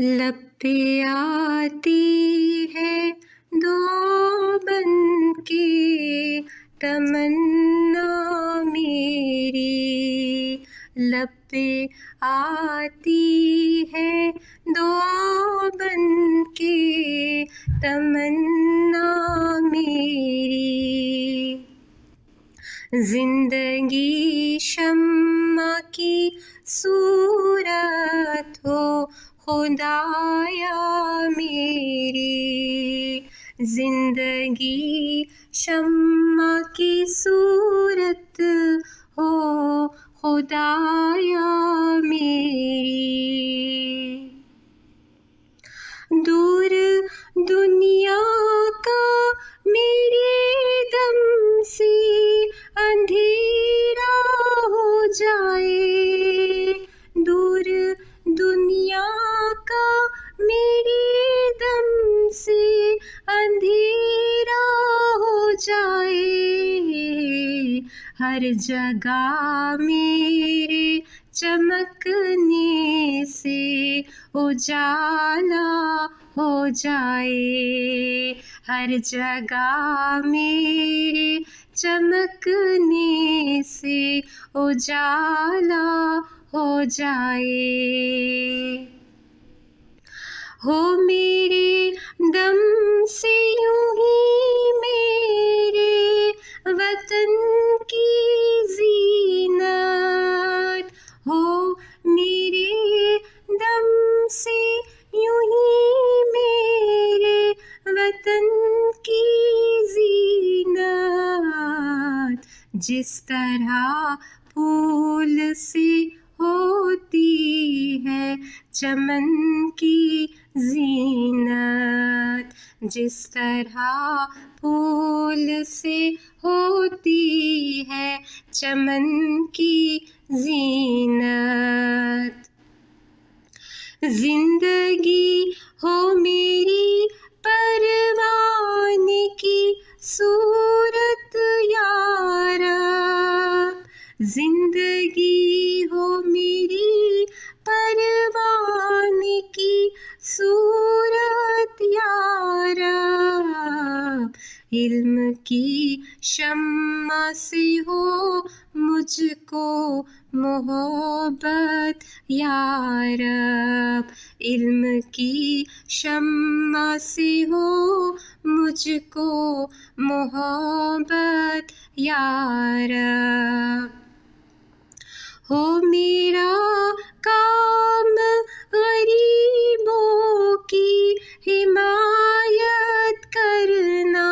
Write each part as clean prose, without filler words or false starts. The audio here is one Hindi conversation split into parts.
लब पे आती है दुआ बन के तमन्ना मेरी, लब पे आती है दुआ बन के तमन्ना मेरी। जिंदगी शम्मा की सूरत हो खुदाया मेरी, जिंदगी शम्मा की सूरत हो खुदाया मेरी। दूर दुनिया का मेरे दम से अंधेरा हो जाए, दूर दुनिया का मेरे दम से अंधेरा हो जाए, हर जगह मेरे चमकने से उजाला हो जाए, हर जगह मेरे चमकने से उजाला हो जाए। हो मेरे दम से यूं ही मेरे वतन की ज़ीनत, हो मेरे दम से यूं ही मेरे वतन की ज़ीनत, जिस तरह फूल से होती है चमन की ज़ीनत, जिस तरह फूल से होती है चमन की ज़ीनत। जिंदगी हो मेरी परवाने की सूरत यारा, जिंदगी हो मेरी परवाने की सूरत यारा, इल्म की शम्मा से हो मुझको मोहब्बत यारब, इल्म की शम्मा से हो मुझको मोहब्बत यारब। हो मेरा काम गरीबों की हिमायत करना,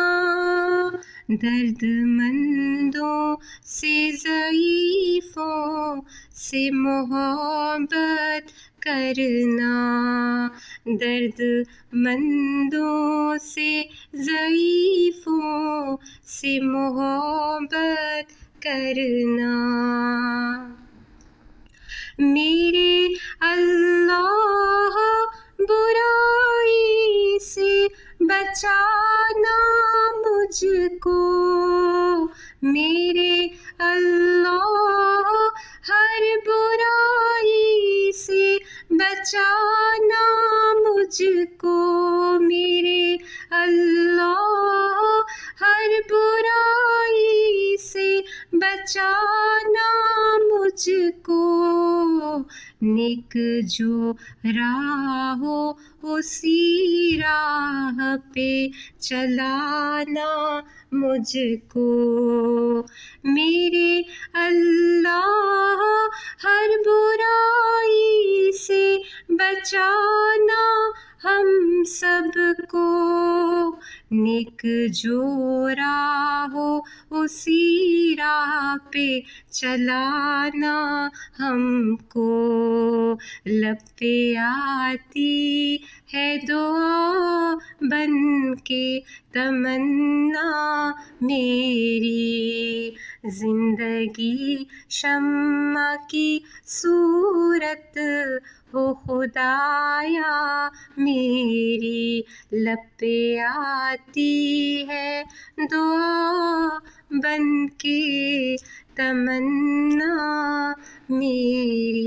दर्दमंदों से ज़ईफ़ों से मोहब्बत करना, दर्दमंदों से ज़ईफ़ों से मोहब्बत करना। मेरे अल्लाह बुराई से बचाना मुझको, मेरे अल्लाह हर बुराई से बचाना मुझको, मेरे अल्लाह हर बुराई से बचाना मुझको, नेक जो राह हो उसी राह पे चलाना मुझको, मेरे अल्लाह हर बुराई से बचाना हम सबको, नेक जो राह हो उसी राह पे चलाना हमको। लब पे आती है दुआ बन के तमन्ना मेरी, जिंदगी शम्मा की सूरत हो खुदाया मेरी, लब पे आती है दुआ बन के तमन्ना मेरी।